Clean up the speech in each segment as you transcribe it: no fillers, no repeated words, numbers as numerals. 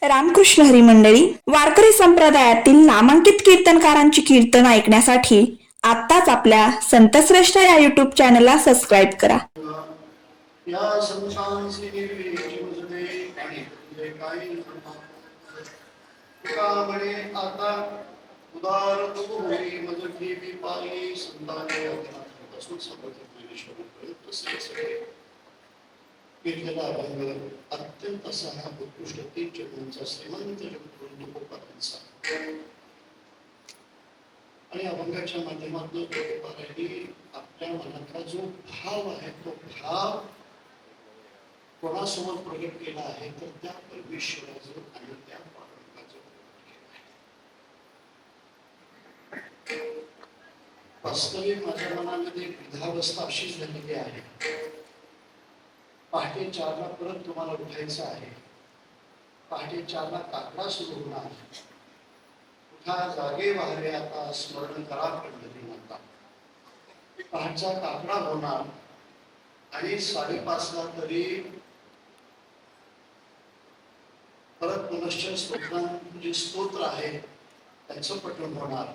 रामकृष्ण हरी मंडळी, वारकरी संप्रदायातील नामांकित कीर्तनकारांची कीर्तन ऐकण्यासाठी आत्ताच आपल्या संतश्रेष्ठ या युट्यूब चॅनलला सबस्क्राईब करा. या संसांसी निर्विजीवजते आणि तुझे काही तुकामणे आता उदार तू होई मजठी विपाली संताने असून समर्थ सगळे घेतलेला अभंग अत्यंत असा हा उत्कृष्ट तीन चरणांचा श्रीमंत तुकोबारांचा आणि अभंगाच्या माध्यमातून तुकोबारांनी आपल्या मनातला जो भाव आहे तो भाव कोणासमोर प्रकट केला आहे तर त्या परमेश्वराचं आणि त्या पांडुरंगाचं वास्तविक माझ्या मनामध्ये विधावस्था अशी झालेली आहे. पहाटे 4ला परत तुम्हाला उठायचं आहे. पहाटे 4ला काकडा सुरू होणार. उठा जागे वाहरे आता स्मरण करा पंढरीनाथा. पहाटचा काकडा होणार आणि 5:30ला तरी परत पुनश्च स्तोत्रांचे जे स्तोत्र आहे त्यांचं पठण होणार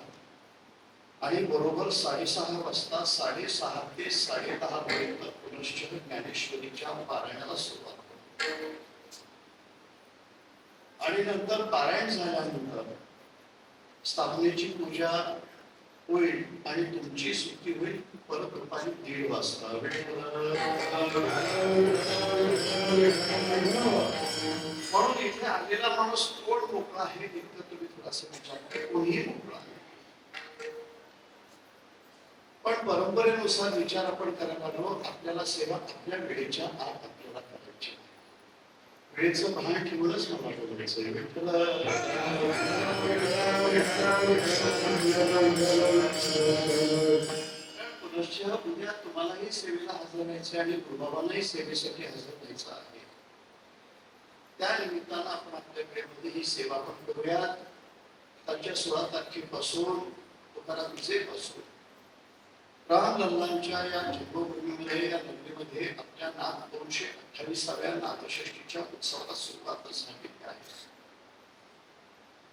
आणि बरोबर 6:30 वाजता 6:30 ते 10:30 पर्यंत पुनश्च ज्ञानेश्वरीच्या पारायणाला सुरुवात होईल. आणि नंतर पारायण झाल्यानंतर स्थापनेची पूजा होईल आणि तुमची सुट्टी होईल परत दुपारी 1:30 वाजता. म्हणून इथे आलेला माणूस कोण मोकळा आहे इतकं तुम्ही थोडासा विचार कोणीही मोकळा आहे. पण परंपरेनुसार विचार आपण करायला हवं. आपल्याला सेवा आपल्या वेळेच्या आत आपल्याला करायची. वेळेचं भान ठेवूनच मला बोलायचं. पुनश्च उद्या तुम्हालाही सेवेला हजर व्हायचे आणि गुरुबाबांनाही सेवेसाठी हजर व्हायचं आहे. त्या निमित्तानं आपण आपल्या वेळेमध्ये ही सेवा पण करूयात. त्यांच्या 16 तारखेपासून तुकाराम विजयपासून रामलल्लांच्या या जन्मभूमीमध्ये या नगरीमध्ये आपल्या 228व्या नाथषष्ठीच्या उत्सवाला सुरुवात झालेली आहे.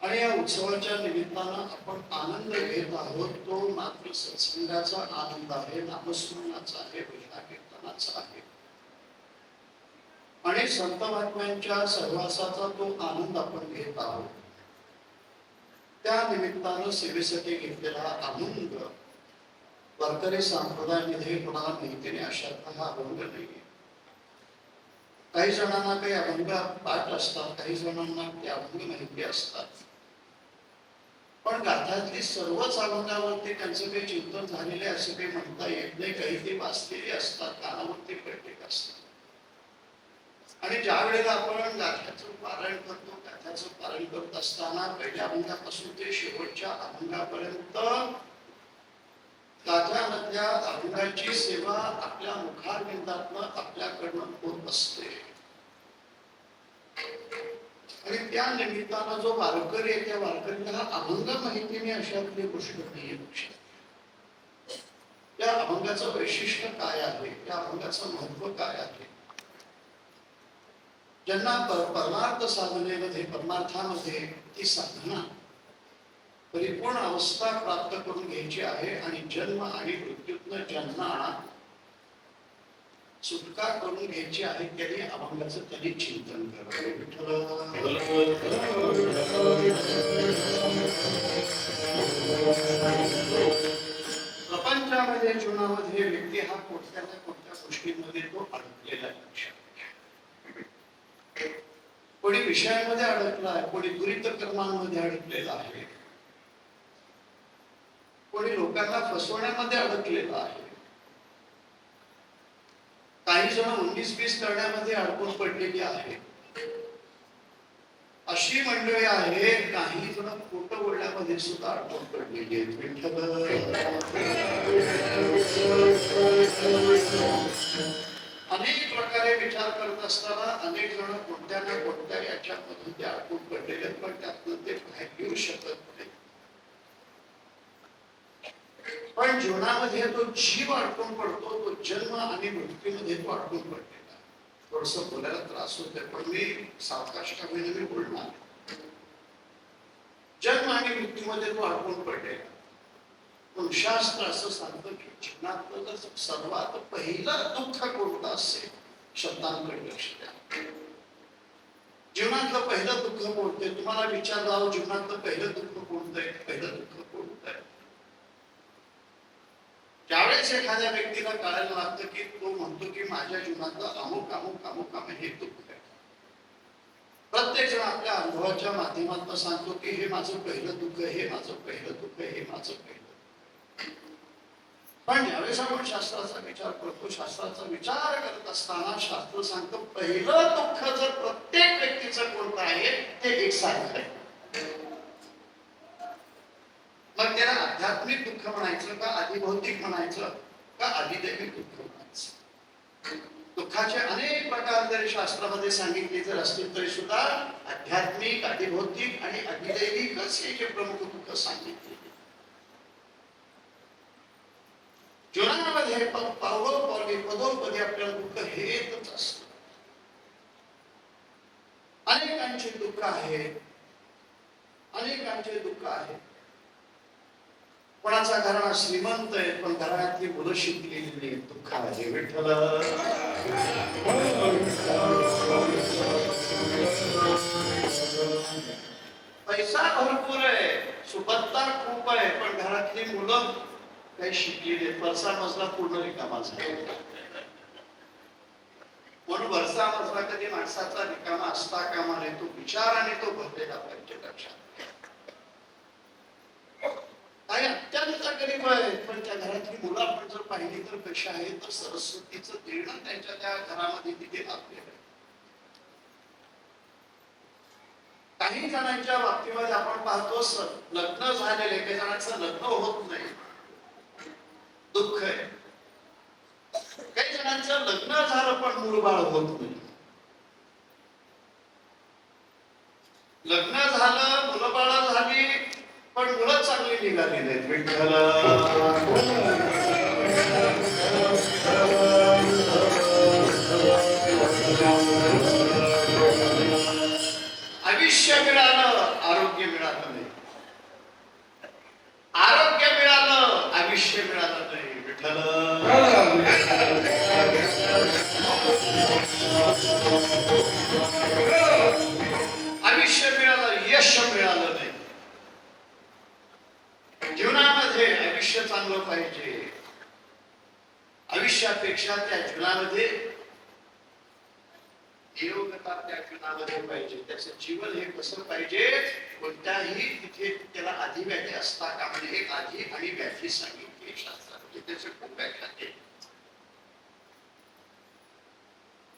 आणि या उत्सवाच्या निमित्तानं आपण आनंद घेत आहोत. तो मात्र सत्संगाचा आनंद आहे, नामस्मरणाचा आहे, भजना कीर्तनाचा आहे आणि संत महात्म्यांच्या सहवासाचा तो आनंद आपण घेत आहोत. त्या निमित्तानं सेवेसाठी घेतलेला आनंद वारकरी संप्रदायामध्ये कोणाला माहिती नाही अशातला हा अभंग नाही. काही जणांना काही अभंग पाठ असतात, काही जणांना ते अभंग माहिती असतात. पण गाथातली सर्वच अभंगावरती त्यांचं काही चिंतन झालेले असे काही म्हणता येत नाही. काही ते वाचलेले असतात, कानावरती पडलेले असतात. आणि ज्या वेळेला आपण गाथ्याचं पारायण करतो, गाथ्याचं पारायण करत असताना पहिल्या अभंगापासून ते शेवटच्या अभंगापर्यंत गाथ्यामधल्या अभंगाची सेवा आपल्या मुखारविंदातनं आपल्याकडनं होत असते. आणि त्या निमित्तानं जो वारकरी आहे त्या वारकरीला हा अभंग माहिती नाही अशातली गोष्ट नाही. त्या अभंगाचं वैशिष्ट्य काय आहे, त्या अभंगाचं महत्व काय आहे. ज्यांना परमार्थ साधनेमध्ये परमार्थामध्ये ती साधना परिपूर्ण अवस्था प्राप्त करून घ्यायची आहे आणि जन्म आणि मृत्यूतनं ज्यांना सुटका करून घ्यायची आहे त्यांनी अभंगाचं त्यांनी चिंतन करावं. प्रपंचामध्ये जीवनामध्ये व्यक्ती हा कोणत्या ना कोणत्या गोष्टींमध्ये तो अडकलेला आहे. कोणी विषयांमध्ये अडकला आहे, कोणी दुरित कर्मांमध्ये अडकलेला आहे, कोणी लोकांना फसवण्यामध्ये अडकलेला आहे. काही जण 19-20 करण्यामध्ये अडकून पडलेली आहे. अशी मंडळी आहे. काही जण खोटं बोलण्यामध्ये सुद्धा अडकून पडलेली आहेत. अनेक प्रकारे विचार करत असताना अनेक जण कोणत्या ना कोणत्या याच्यामधून ते अडकून पडलेले आहेत. पण त्यातून ते बाहेर येऊ शकत नाही. पण जीवनामध्ये तो जीव अडकून पडतो. तो जन्म आणि मृत्यूमध्ये तो अडकून पडलेला. थोडस बोलायला त्रास होतोय पण मी सावकाश मी बोलणार. मध्ये तू अडकून पडलेला. पण शास्त्र असं सांगतं की जीवनातलं जर सर्वात पहिलं दुःख कोणतं असेल, शब्दांकडे लक्ष द्या. जीवनातलं पहिलं दुःख कोणतं? तुम्हाला विचारलं जीवनातलं पहिलं दुःख कोणतं आहे? पहिलं दुःख कोणतं आहे? ज्यावेळेस एखाद्या व्यक्तीला कळायला लागतं की तो म्हणतो की माझ्या जीवनातलं अमुक अमुक अमुक अमुक हे दुःख आहे. प्रत्येक जण आपल्या अनुभवाच्या माध्यमातून सांगतो की हे माझं पहिलं दुःख, हे माझं पहिलं दुःख, हे माझं पहिलं. पण ज्यावेळेस आपण शास्त्राचा विचार करतो, शास्त्राचा विचार करत असताना शास्त्र सांगतं पहिलं दुःख जर प्रत्येक व्यक्तीचं कोणतं आहे ते एकसारखं आहे. मग त्याला आध्यात्मिक दुःख म्हणायचं का अधिभौतिक म्हणायचं का अधिदैविक दुःख म्हणायचं? दुःखाचे अनेक प्रकार जरी शास्त्रामध्ये सांगितले जर असतील तरी सुद्धा आध्यात्मिक, अधिभौतिक आणि अधिदैविकच हे जे प्रमुख दुःख सांगितले. जीवनामध्ये पावलोपरी पदोपदी आपल्याला दुःख हे येतच असत. अनेकांचे दुःख आहे, अनेकांचे दुःख आहे. कोणाचा घराणा श्रीमंत आहे पण घराण्यातली मुलं शिकलेली नाही, दुःख आहे. विठ्ठल पैसा भरपूर आहे, सुबत्ता खूप आहे, पण घरातली मुलं काही शिकलेले, वरचा मजला पूर्ण रिकामा झाला. म्हणून वरचा मजला कधी माणसाचा रिकामा असता कामा नये, तो विचाराने तो भरलेला पाहिजे. लक्षात काही अत्यंत गरीब आहे पण त्या घरातली मुलं आपण जर पाहिली तर कशी आहे, तर सरस्वतीचं देणं त्यांच्या त्या घरामध्ये तिथे लागलेलं आहे. काही जणांच्या बाबतीमध्ये आपण पाहतो लग्न झालेले, काही जणांचं लग्न होत नाही, दुःख आहे. काही जणांचं लग्न झालं पण मूलबाळ होत नाही. लग्न झालं, मुलंबाळ झाली पण मुलं चांगली निघाली नाहीत. विठ्ठल आयुष्य मिळालं, आरोग्य मिळालं नाही. आरोग्य मिळालं, आयुष्य मिळालं नाही. विठ्ठल आयुष्य मिळालं, यश मिळालं नाही. जीवनामध्ये आयुष्य चांगलं पाहिजे. आयुष्यापेक्षा त्या जीवनामध्ये निरोगता त्या जीवनामध्ये पाहिजे. त्याचं जीवन हे कसं पाहिजे, कोणत्याही तिथे त्याला आधी व्याधी असता का म्हणजे एक आधी आणि व्याधी सांगितली शास्त्रात, म्हणजे त्याचे खूप व्याख्या केली.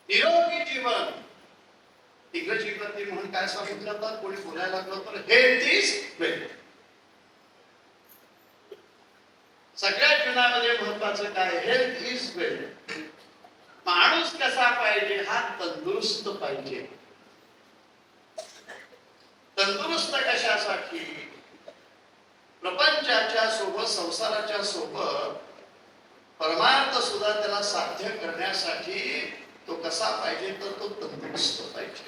निरोगी जीवन इंग्रजीमध्ये म्हणून काय सांगितलं जातात, कोणी बोलायला लागलं तर हेल्थ इज वेल्थ. सगळ्या जीवनामध्ये महत्वाचं काय, हेल्थ इज वेल्थ. माणूस कसा पाहिजे, हा तंदुरुस्त पाहिजे. तंदुरुस्त कशासाठी, प्रपंचाच्या सोबत संसाराच्या सोबत परमार्थ सुद्धा त्याला साध्य करण्यासाठी तो कसा पाहिजे, तर तो तंदुरुस्त पाहिजे.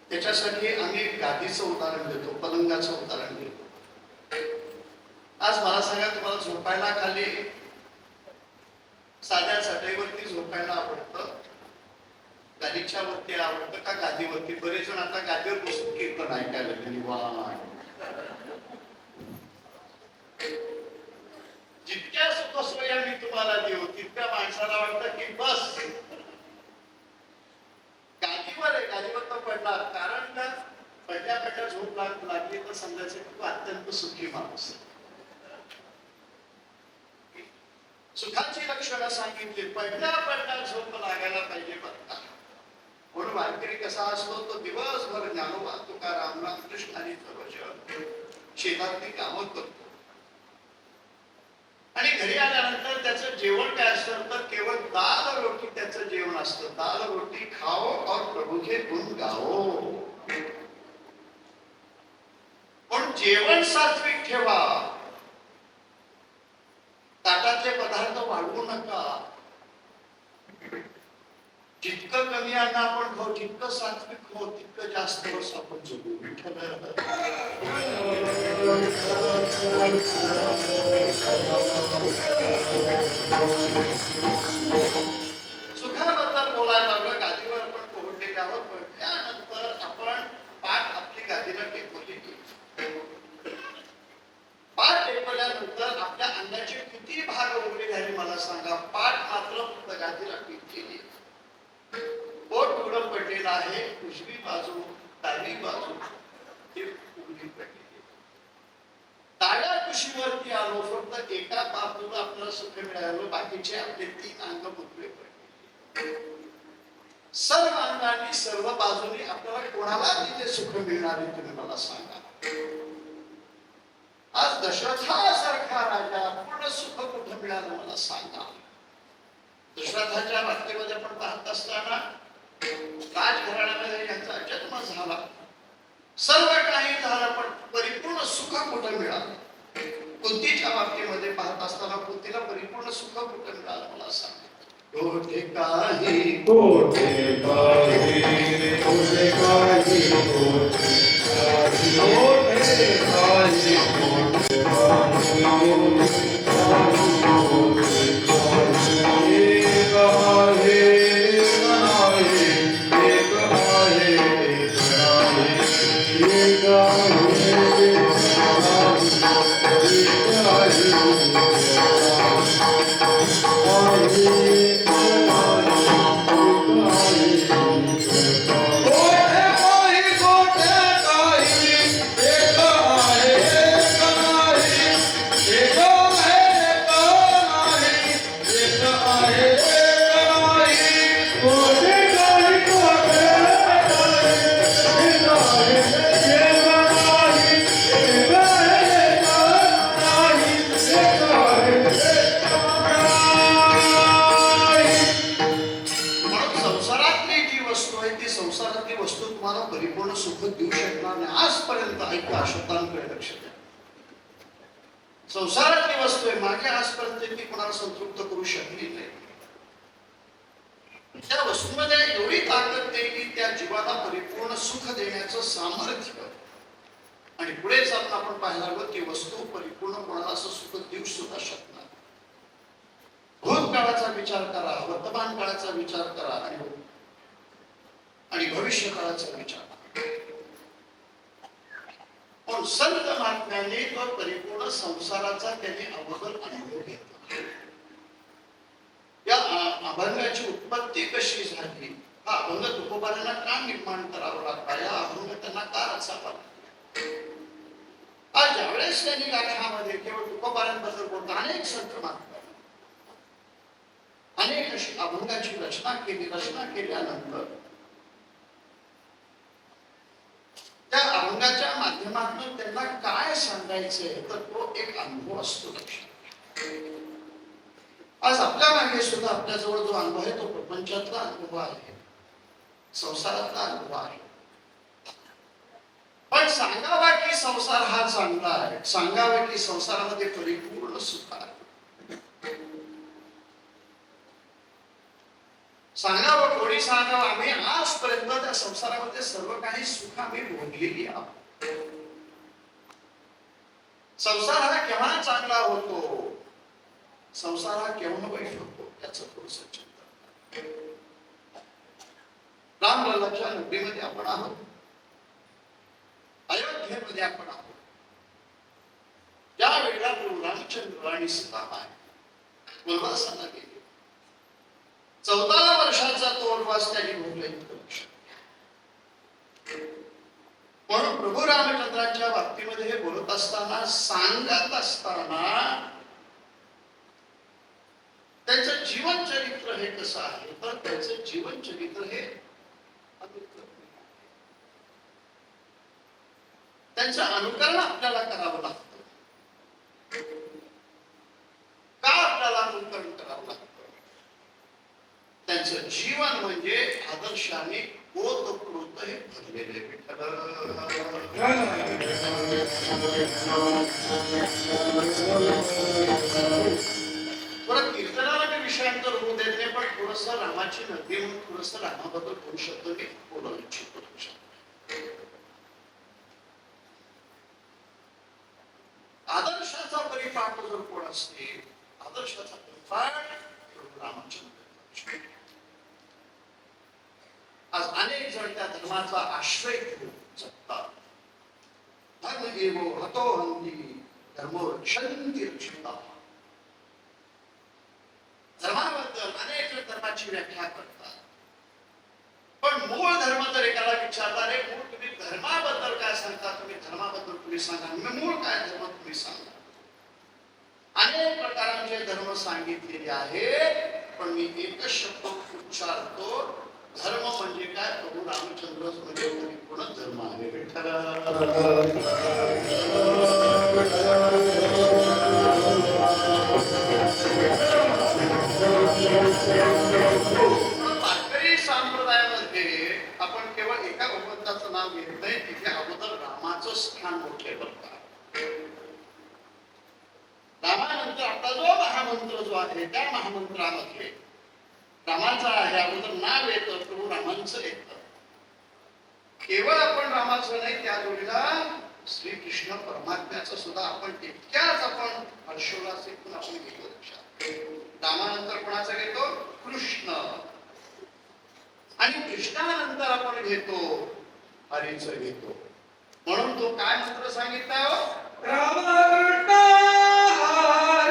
त्याच्यासाठी आम्ही गादीचं उदाहरण देतो, पलंगाचं उदाहरण देतो. आज मला सांगा, तुम्हाला झोपायला खाली साध्या चटईवरती झोपायला आवडतं, गादीच्या वरती आवडतं का गादीवरती? बरेच जण आता गादीवर बसून कीर्तन ऐकायला लागले. जितक्या सुखसोया मी तुम्हाला देऊ तितक्या माणसाला वाटतं की बस समजायचं की तो अत्यंत सुखी माणूस आहे. सुखाची लक्षणं सांगितली. पहिल्या झोप लागायला पाहिजे बरं का. म्हणून वारकरी कसा असतो, तो दिवसभर ज्ञानोबा तुकाराम रामकृष्ण हरीचं वचन शेतातली कामं करतो आणि घरी आल्यानंतर त्याचं जेवण काय असतं तर केवळ दाल रोटी त्याचं जेवण असतं. दाल रोटी खाओ और प्रभु के गुण गाओ. पण जेवण सात्विक ठेवा. ताटातले पदार्थ वाढवू नका. जितकं कमी अन्न आपण खाऊ, जितकं सात्विक खाऊ, तितकं जास्त वर्ष आपण जगू. सुखाबद्दल बोलायला लागलं, गादीवर आपण पोहोचलेले आहोत. पण त्यानंतर आपण पाठ आपली गादीला टेकवली. पाठ टेकवल्यानंतर आपल्या अंगाचे किती भाग उघडे झाले मला सांगा. पाठ मात्र फक्त गादीला टेकलेली. पोट उघडं पडलेलं आहे. उजवी बाजू डावी बाजू हे उघडी पडलेली. डाव्या कुशीवरती आलो, फक्त एका बाजूला आपल्याला सुख मिळालं, बाकीचे आपले 3 अंग मोकळे पडले. सर्व अंगांनी सर्व बाजूनी आपल्याला कोणाला तिथे सुख मिळणार आहे तुम्ही मला सांगा. आज दशरथासारखा राजा पूर्ण सुख कुठं मिळालं मला सांगा. दशरथाच्या वाक्यामध्ये आपण पाहत असताना राजघराण्यामध्ये यांचा जन्म झाला, सर्व काही झालं, पण परिपूर्ण सुख कुठं मिळालं. कुंतीच्या बाबतीमध्ये पाहत असताना कुंतीला परिपूर्ण सुख कुठं मिळालं मला सांगा. कोठे काही कोठे काही कोठे काही कोठे काही संसारातली वस्तू आहे. मागे आजपर्यंत ती कोणाला संतृप्त करू शकली नाही. त्या वस्तूमध्ये एवढी ताकद देईल, त्या जीवाला परिपूर्ण सुख देण्याचं सामर्थ्य. आणि पुढे जाऊन आपण पाहायला हवं की वस्तू परिपूर्ण कोणाला असं सुख देऊ सुद्धा शकणार. भूतकाळाचा विचार करा, वर्तमान काळाचा विचार करा आणि भविष्य काळाचा विचार करा. पण संत महात्म्याने तो परिपूर्ण संसाराचा त्याने अवघड अनुभव घेतला. या अभंगाची उत्पत्ती कशी झाली, हा अभंग तुकोबांना का निर्माण करावा लागला, या अभंग त्यांना का रचावा लागला. आज ज्यावेळेस त्यांनी गाथामध्ये केवळ तुकोबांबद्दल बोलतो, अनेक संत महात्मा अनेक अशी अभंगाची रचना केली. रचना केल्यानंतर त्या अभंगाच्या माध्यमातून त्यांना काय सांगायचंय तर तो एक अनुभव असतो लक्षात. आज आपल्या मागे सुद्धा आपल्याजवळ जो अनुभव आहे तो प्रपंचातला अनुभव आहे, संसारातला अनुभव आहे. पण सांगावा की संसार हा चांगला आहे, सांगावे की संसारामध्ये परिपूर्ण सुख आहे, सांगावं कोणी सांगावं आम्ही आजपर्यंत त्या संसारामध्ये सर्व काही सुख आम्ही भोगलेली आहोत. संसार हा केव्हा चांगला होतो, संसार हा केव्हा वाईट होतो याचं थोडंसं चिंतन. रामलल्लाच्या नगरीमध्ये आपण आहोत, अयोध्येमध्ये आपण आहोत. ज्या वेळेला रामचंद्र आणि सीताबाई वनवासाला गेले, 14 वर्षाचा तो वनवास त्यांनी भोगला. म्हणून प्रभू रामचंद्रांच्या बाबतीमध्ये हे बोलत असताना, सांगत असताना त्याचं जीवन चरित्र हे कसं आहे, तर त्याचं जीवन चरित्र हे त्यांचं अनुकरण आपल्याला करावं लागतं. का आपल्याला अनुकरण करावं लागतं? त्यांचं जीवन म्हणजे आदर्शाने ओतप्रोत हे भरलेले विठ्ठल. परत कीर्तनाला मी विषयांतर होऊ देत नाही, पण थोडस रामाची नदी म्हणून थोडस रामाबद्दल दोन शब्द मी बोलू इच्छितो. आदर्शाचा परिपाठ जर कोण असते, आदर्शाचा परिपाठ रामचंद्र. आज अनेक जण त्या धर्माचा आश्रय घेऊन जगतात. धर्म एवो हतो हंती धर्मो रक्षन्ति रक्षिता. धर्माबद्दल अनेक जण धर्माची व्याख्या करतात, पण मूळ धर्म जर एकाला विचारला, रे मूळ तुम्ही धर्माबद्दल काय सांगता, तुम्ही धर्माबद्दल तुम्ही सांगा, मूळ काय धर्म तुम्ही सांगा. अनेक प्रकारांचे धर्म सांगितलेले आहेत, पण मी एकच शब्द उच्चारतो, धर्म म्हणजे काय? प्रभू रामचंद्र म्हणजे परिपूर्ण धर्म आहे. विठ्ठल वारकरी संप्रदायामध्ये आपण केवळ एका भगवंताचं नाव घेत नाही, तिथे अगोदर रामाचं स्थान मोठे बघतात. रामानंतर आपला जो महामंत्र जो आहे, त्या महामंत्रामध्ये रामाचं आहे अगोदर नाव येतं, प्रभू रामांचं येतं. केवळ आपण रामाचं नाही, त्या जोडीला श्रीकृष्ण परमात्म्याचं सुद्धा आपण तितक्याच आपण हर्षोल्लास आपण घेतो. रामानंतर कोणाचा घेतो? कृष्ण. आणि कृष्णानंतर आपण घेतो हरीचं घेतो. म्हणून तो काय मंत्र सांगितला? राम कृष्ण हरी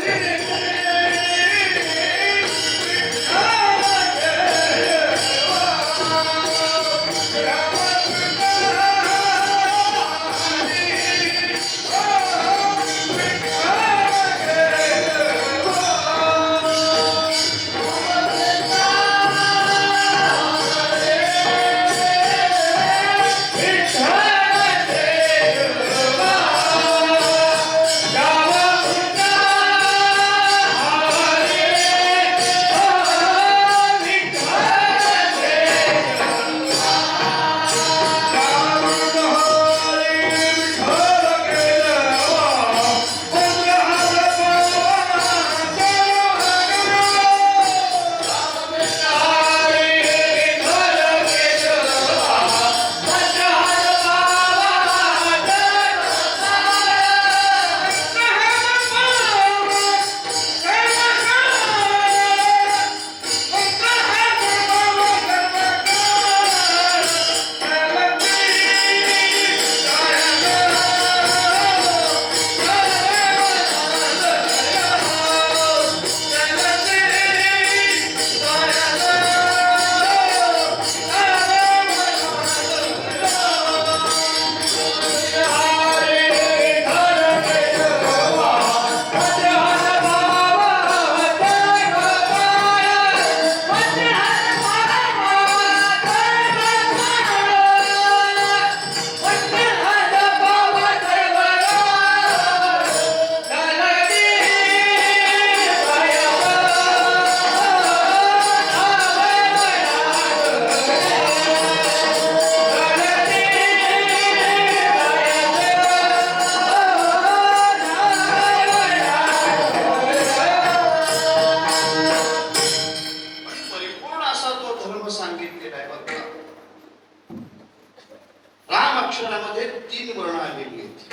अक्षरामध्ये 3 वर्ण आलेली आहेत.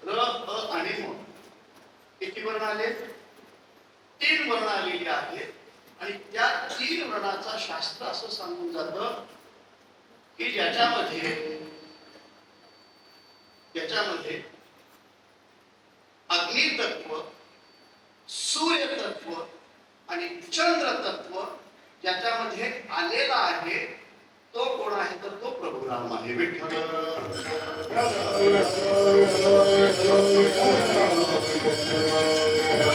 र, अ आणि म. किती वर्ण आले? 3 वर्ण आलेली आहेत. आणि त्या 3 वर्णाचा शास्त्र असं सांगून जातं की ज्याच्यामध्ये अग्नि तत्व, सूर्य तत्व आणि चंद्र तत्व ज्याच्यामध्ये आलेला आहे, तो कोण आहे तर तो प्रभू राम आहे. विठ्ठल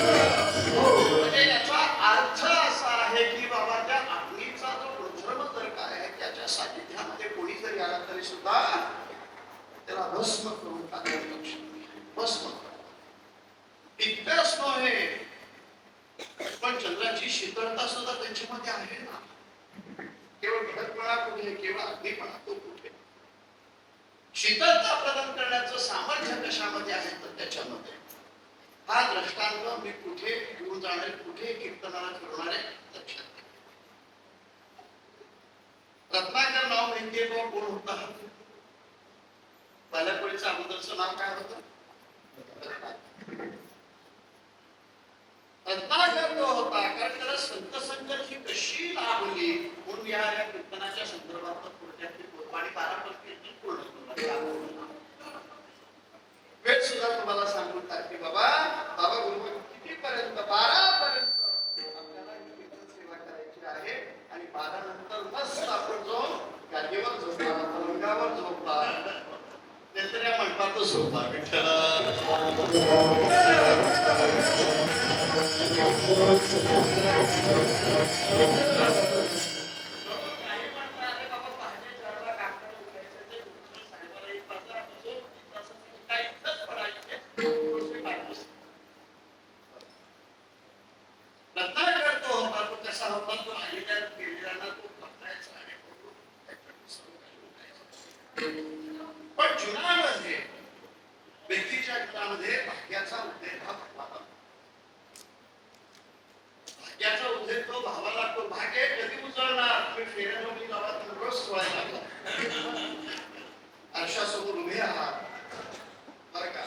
म्हणजे याचा अर्थ असा आहे की बाबा त्या अग्नीचा जो गुणधर्म जर काय आहे त्याच्या सानिध्यामध्ये कोणी जरी आला तरी सुद्धा त्याला भस्म करून टाकायचं लक्ष भस्म इतकंच नव्हे पण चंद्राची शीतळता सुद्धा त्यांच्यामध्ये आहे ना. केवळ घटपणा कुठे केवळ अग्निपणा तो कुठे. शीतलता प्रदान करण्याचं सामर्थ्य कशामध्ये आहे तर त्याच्यामध्ये. हा दृष्टांत मी कुठे घेऊन जाणार कुठे कीर्तनाला फिरणार आहे लक्षात घ्या. रत्नाकर नाव माहितीये तो कोण होता. बाल्यापुरीचं अगोदरचं नाव काय होतं. रत्नाकर तो होता कारण त्याला संत संगती कशी लाभली म्हणून या कीर्तनाच्या संदर्भात पुढच्या आणि 12 कीर्तन पूर्ण वेळ सुद्धा तुम्हाला सांगून टाकते बाबा गुरुजी किती पर्यंत 12 पर्यंत आपल्याला कीर्तन सेवा करायची आहे आणि 12 नंतर मस्त आपण जो गादीवर झोपला पलंगावर झोपला नंतर या मंडपातच झोपला. विठ्ठल पण जीवनामध्ये व्यक्तीच्या जीवनामध्ये भाग्याचा उद्रेक हा भावाला भाग्याचा उद्रेक तो भावाला तो भाग्य कधी उजळणार. तुम्ही फेऱ्यानोबी गावात रोज सोहायला लागला आरशासमोर उभे आहात बरं का.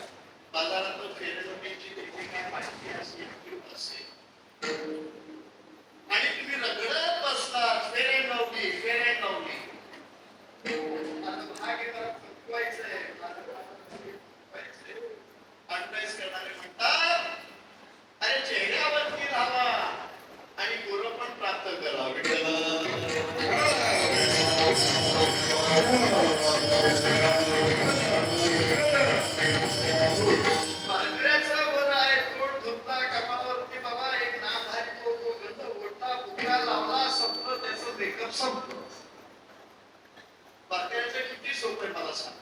बाजारात फेऱ्यानोबीची देखील काय माहिती असेल आणि तुम्ही रगडत बसलात फेऱ्यानोबी फेऱ्यानोबी म्हणतात अरे चेहऱ्यावरती राहावा आणि गुरु पण प्राप्त करा. पांढऱ्याचा वर आहे तोड धुतला कपाळावरती बाबा एक नामधारी तो गंध ओढला बुका लावला संपलं त्याचं मेकअप संपलं. बाकीचं किती सोपं आहे मला सांग.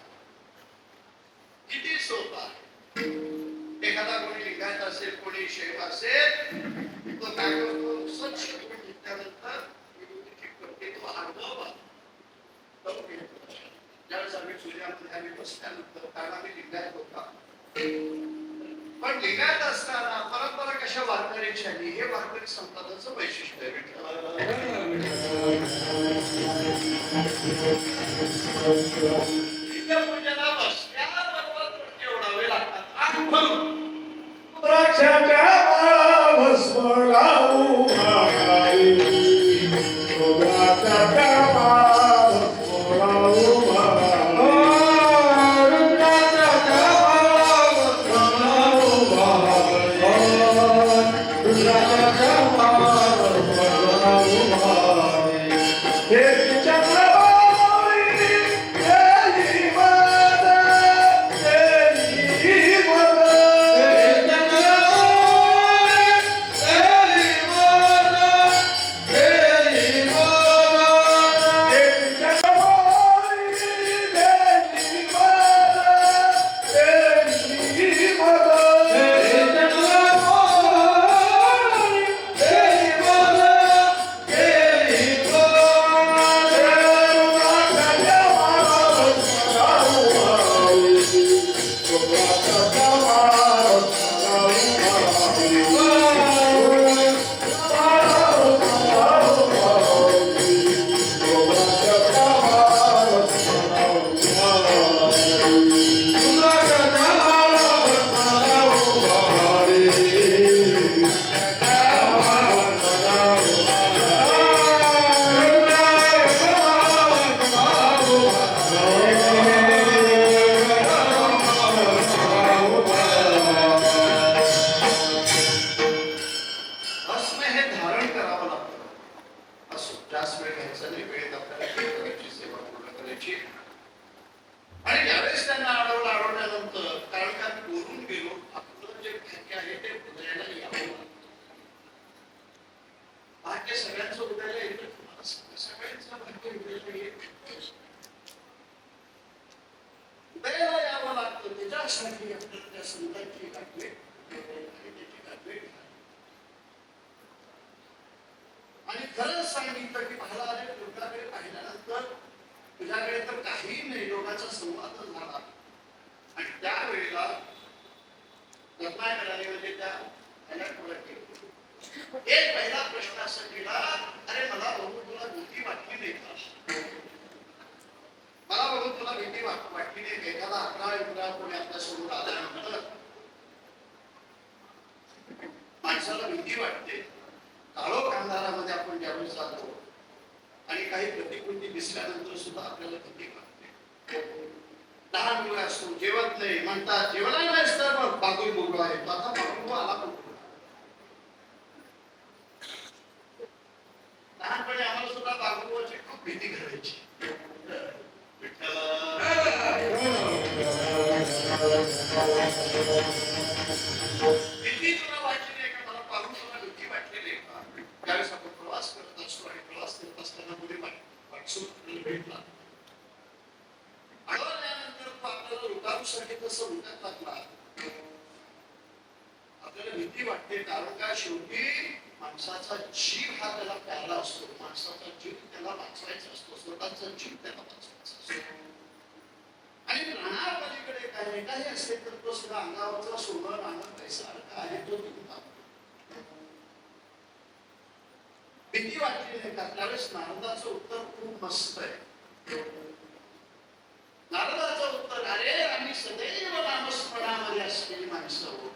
किती सोपं आहे. एखादा कोणी लिंगायत असेल कोणी शैव असेल तो काय करतो स्वच्छ करून घेतल्यानंतर तो अनुभव ज्यावेळेस आम्ही सूर्यामध्ये आम्ही बसल्यानंतर कारण आम्ही लिंगायत होता पण लिंगायत असताना परंपरा कशा वारकरीची आली हे वारकरी संप्रदायाचं वैशिष्ट्य आहे. पूजेला बसल्याबरोबर एवढावे लागतात द्राक्षाच्या माळा भस्म लावू महाकाली द्राक्षाच्या माळा भस्म लावू जास्त वेळ घ्यायचा नाही, वेळेत आपल्याला करायची सेवा पूर्ण करायची. आणि ज्यावेळेस त्यांना अडवल्यानंतर, कारण का बोलून गेलो, आपलं जे भाग्य आहे ते उदयाला यावं. भाग्य सगळ्यांचं उदयाला येतं, सगळ्यांचं भाग्य उदयाला येत. उदयाला यावं लागतं, त्याच्यासाठी आपल्याला त्या संतांची गाठवे आणि खरंच सांगितलं की पाहिला रे, तुझ्याकडे पाहिल्यानंतर तुझ्याकडे तर काही नाही, योगाचा संवाद झाला. आणि त्यावेळेला रत्नाकरांनी म्हणजे त्या एक पहिला प्रश्न असा केला, अरे मला बघू तुला भीती वाटली नाही का? मला बघून तुला भीती वाटली नाही का? एखादा अकरा कोणी आपल्या समोर आल्यानंतर माणसाला भीती वाटते. काळोख अंधारामध्ये आपण ज्यावेळेस जातो आणि काही प्रतिकृती दिसल्यानंतर सुद्धा आपल्याला भीती वाटते. लहान मुलं असतो, जेवत नाही म्हणतात, जेवला नाहीस तर मग बागुल बोगळा आहे. आता बागुल आला पण लहानपणी आम्हाला सुद्धा बागुलची खूप भीती घालायची. भीती तुला वाटली नाही का? मला पाहून तुला भीती वाटली नाही का? त्यावेळेस आपण प्रवास करत असतो आणि प्रवास करत असताना मुली वाटसून भेटला. आढळल्यानंतर तो आपल्याला लुटारूसाठी तसं उलटत लागला. आपल्याला भीती वाटते, कारण का शेवटी माणसाचा जीव हा त्याला प्यारा असतो. माणसाचा जीव त्याला वाचवायचा असतो, स्वतःचा जीव त्याला वाचवायचा असतो. आणि प्राणापलीकडे काही असेल तर तो सुद्धा अंगावरचा सोनं नाणं पैसा आहे तो तुमचा. भीती वाटली नाही का? त्यावेळेस नारदाचं उत्तर खूप मस्त आहे. नारदाचं उत्तर, अरे आम्ही सदैव नामस्मरणामध्ये असलेली माणसं आहोत.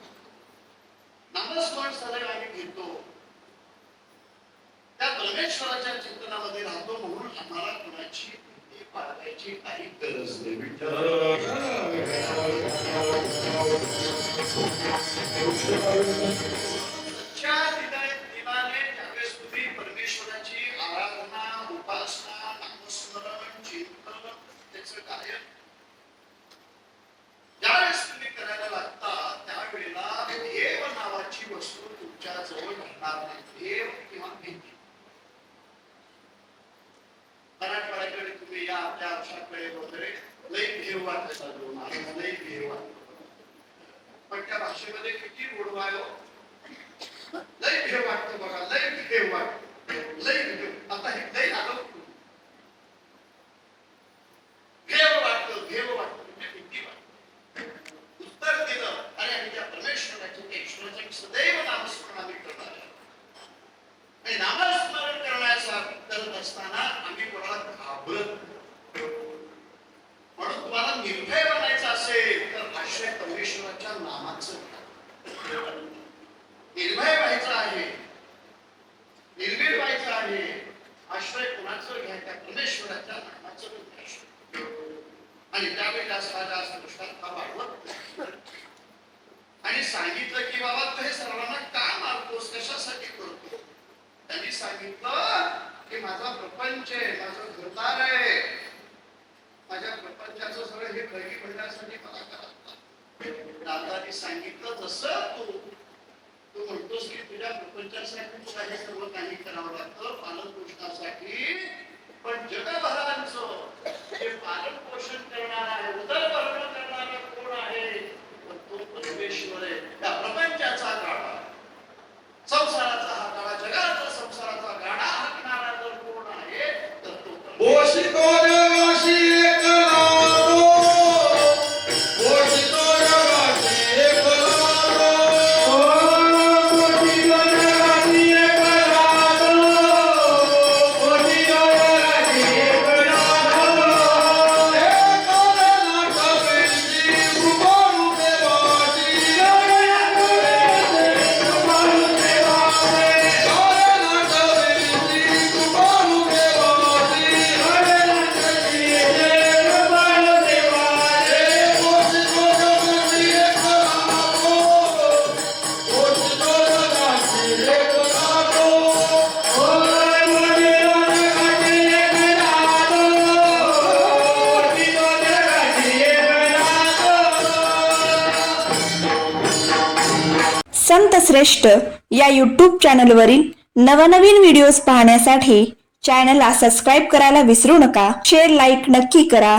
नामस्मरण सदैव आम्ही घेतो, त्या परमेश्वराच्या चिंतनामध्ये राहतो, म्हणून आम्हाला कुणाची भीती बाळगायची काही गरज नाही. ज्यावेळेस तुम्ही परमेश्वराची आराधना, उपासना, नामस्मरण, चिंतन, त्याचं कार्य ज्यावेळेस तुम्ही करायला लागता, त्यावेळेला देव नावाची वस्तू तुमच्या जवळ राहणार नाही. देव किंवा भीती. मराठवाड्याकडे तुम्ही या आपल्या आमच्याकडे वगैरे लई भेव वाटत, लई भेव वाटत, पण त्या भाषेमध्ये किती गोडवा आहे. लई भेव वाटतं बघा, लई भेव वाटत, लई भेव. आता हे लई आलं, भेव वाटतं, भेव वाटतं म्हणजे भीती वाटतं. उत्तर दिलं, अरे आम्ही त्या परमेश्वराच्या ईश्वराच्या सदैव नामस्मरण आम्ही करणार आहे. आणि नामस्मरण करत असताना आम्ही कोणाला घाबरत, म्हणून तुम्हाला निर्भय बनायचं असेल तर आश्रय परमेश्वराच्या नामाचं निर्भय व्हायचं आहे, निर्भीड व्हायचं आहे. आश्रय कुणाचं घ्या? त्या परमेश्वराच्या नामाचं आश्रय. आणि त्यावेळेला जास्त दृष्टांत हा वाढवत आणि सांगितलं की बाबा तू हे सर्वांना का मारतोस, कशासाठी करतो? त्यांनी सांगितलं की माझा प्रपंच आहे, माझं घरदार आहे, माझ्या प्रपंचाचं सगळं हे खरी म्हणण्यासाठी मला करावं. दादानी सांगितलं जसं तू म्हणतोस की तुझ्या प्रपंचासाठी तुला हे सर्व काही करावं लागतं, पालन पोषणासाठी, पण जगभरांचं जे पालन पोषण करणार आहे, उदरभरण करणारा कोण आहे? तो परमेश्वर आहे. त्या प्रपंचाचा गाडा, संसाराचा हा गाडा, जगाचा संसाराचा गाडा हाकणारा जर कोण आहे तर तो संत श्रेष्ठ या यूट्यूब चॅनलवरील नवनवीन व्हिडिओज पाहण्यासाठी चॅनलला सबस्क्राईब करायला विसरू नका. शेअर लाईक नक्की करा.